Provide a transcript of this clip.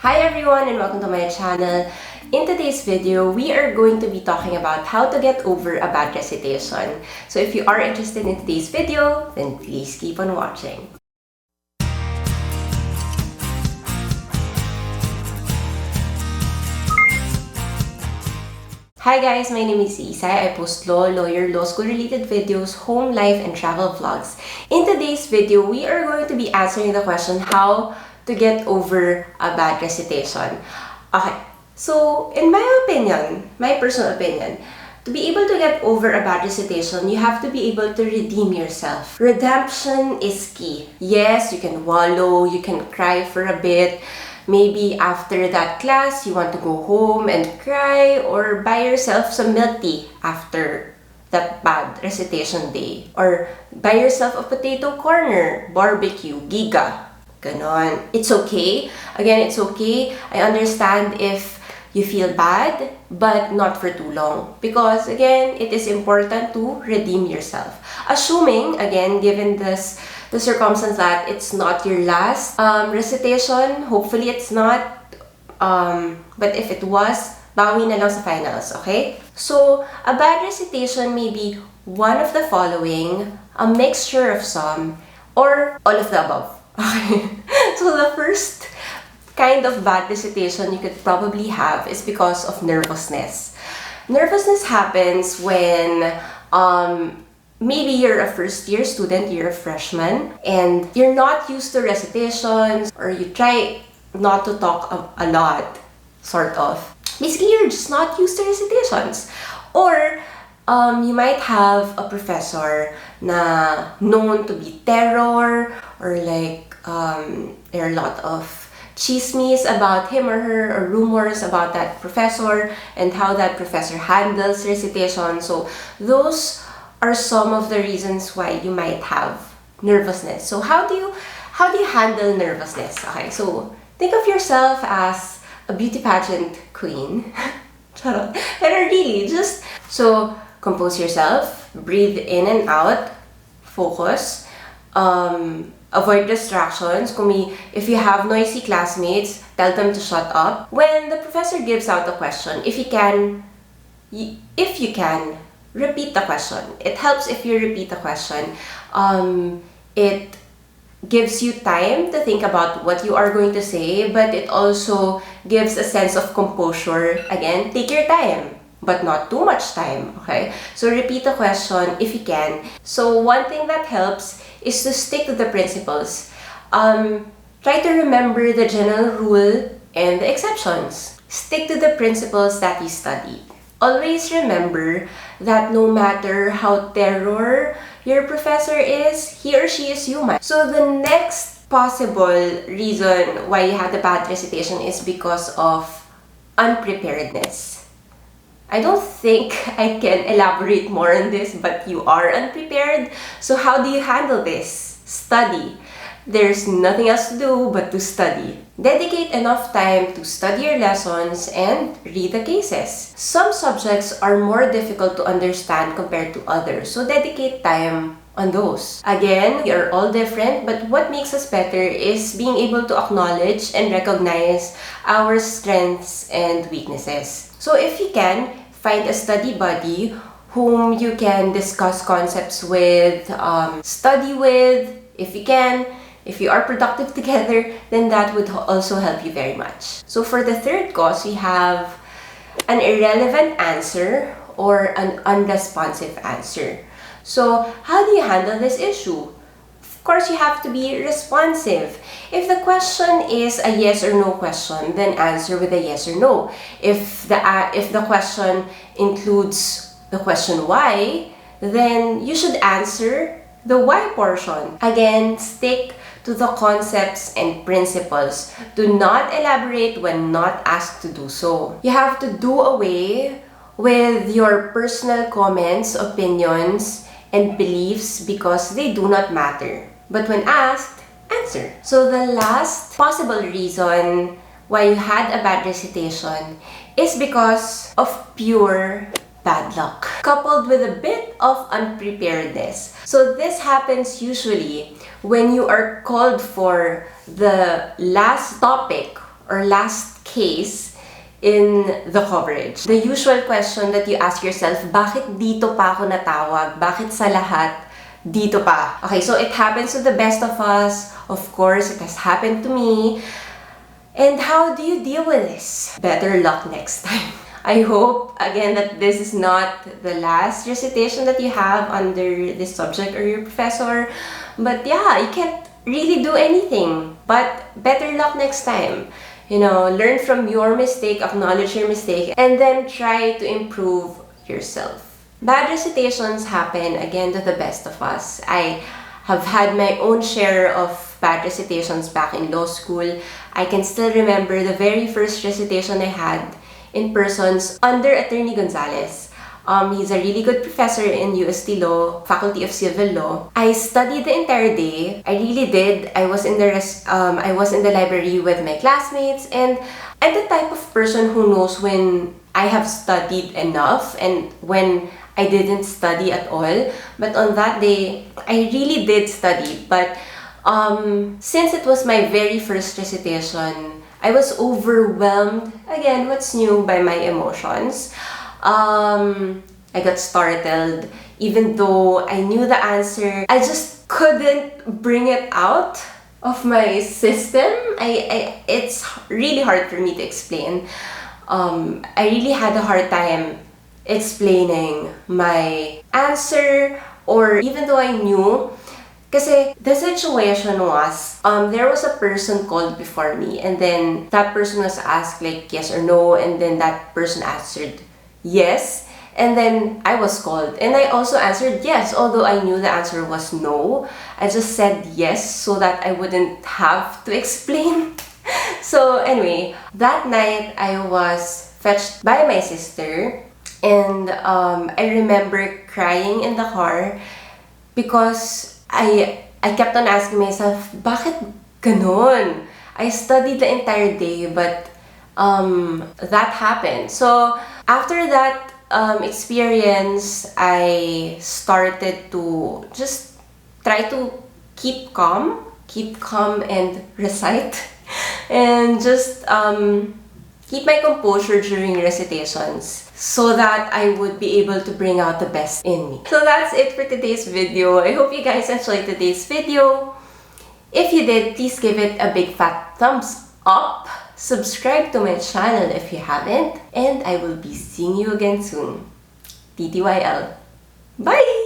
Hi everyone and welcome to my channel. In today's video, we are going to be talking about how to get over a bad recitation. So if you are interested in today's video, then please keep on watching. Hi guys, my name is Isai. I post law, lawyer, law school related videos, home life, and travel vlogs. In today's video, we are going to be answering the question how to get over a bad recitation. Okay, so in my opinion, my personal opinion, to be able to get over a bad recitation, you have to be able to redeem yourself. Redemption is key. Yes, you can wallow, you can cry for a bit. Maybe after that class, you want to go home and cry or buy yourself some milk tea after that bad recitation day. Or buy yourself a potato corner, barbecue, giga. Ganon. It's okay. Again, it's okay. I understand if you feel bad, but not for too long. Because again, it is important to redeem yourself. Assuming, again, given the circumstance that it's not your last recitation, hopefully it's not. But if it was, bawi na lang sa finals, okay? So, a bad recitation may be one of the following, a mixture of some, or all of the above. Okay. So the first kind of bad recitation you could probably have is because of nervousness. Nervousness happens when maybe you're a first year student, you're a freshman, and you're not used to recitations, or you try not to talk a lot, sort of. Basically, you're just not used to recitations. Or you might have a professor na known to be terror, or like there are a lot of chismes about him or her, or rumors about that professor and how that professor handles recitation. So those are some of the reasons why you might have nervousness. So how do you handle nervousness? Okay, so think of yourself as a beauty pageant queen. Charot. Pero really, just so compose yourself, breathe in and out, focus, avoid distractions. If you have noisy classmates, tell them to shut up. When the professor gives out a question, if you can, repeat the question. It helps if you repeat the question. It gives you time to think about what you are going to say, but it also gives a sense of composure. Again, take your time, but not too much time, okay? So repeat the question if you can. So one thing that helps is to stick to the principles. Try to remember the general rule and the exceptions. Stick to the principles that you studied. Always remember that no matter how terror your professor is, he or she is human. So the next possible reason why you had a bad recitation is because of unpreparedness. I don't think I can elaborate more on this, but you are unprepared. So how do you handle this? Study. There's nothing else to do but to study. Dedicate enough time to study your lessons and read the cases. Some subjects are more difficult to understand compared to others, so dedicate time on those. Again, we are all different, but what makes us better is being able to acknowledge and recognize our strengths and weaknesses. So if you can, find a study buddy whom you can discuss concepts with, study with, if you can. If you are productive together, then that would also help you very much. So for the third cause, we have an irrelevant answer or an unresponsive answer. So how do you handle this issue? Of course, you have to be responsive. If the question is a yes or no question, then answer with a yes or no. If the question includes the question why, then you should answer the why portion. Again, stick to the concepts and principles. Do not elaborate when not asked to do so. You have to do away with your personal comments, opinions, and beliefs because they do not matter. But when asked, answer. So the last possible reason why you had a bad recitation is because of pure bad luck, coupled with a bit of unpreparedness. So this happens usually when you are called for the last topic or last case in the coverage. The usual question that you ask yourself, bakit dito pa ako natawag? Bakit sa lahat dito pa? Okay, so it happens to the best of us. Of course, it has happened to me. And how do you deal with this? Better luck next time. I hope, again, that this is not the last recitation that you have under this subject or your professor. But yeah, you can't really do anything. But better luck next time. You know, learn from your mistake, acknowledge your mistake, and then try to improve yourself. Bad recitations happen, again, to the best of us. I have had my own share of bad recitations back in law school. I can still remember the very first recitation I had in persons under Attorney Gonzalez. He's a really good professor in UST Law, Faculty of Civil Law. I studied the entire day. I really did. I was in the library with my classmates, and I'm the type of person who knows when I have studied enough and when I didn't study at all. But on that day, I really did study. But since it was my very first recitation, I was overwhelmed, again, what's new, by my emotions. I got startled. Even though I knew the answer, I just couldn't bring it out of my system. It's really hard for me to explain. I really had a hard time explaining my answer, or even though I knew. Kasi the situation was, there was a person called before me, and then that person was asked like yes or no, and then that person answered yes, and then I was called, and I also answered yes, although I knew the answer was no. I just said yes so that I wouldn't have to explain. So anyway, that night I was fetched by my sister, and I remember crying in the car because I kept on asking myself, bakit ganon? I studied the entire day, but that happened. So after that experience, I started to just try to keep calm and recite, and just keep my composure during recitations so that I would be able to bring out the best in me. So that's it for today's video. I hope you guys enjoyed today's video. If you did, please give it a big fat thumbs up. Subscribe to my channel if you haven't. And I will be seeing you again soon. TTYL. Bye!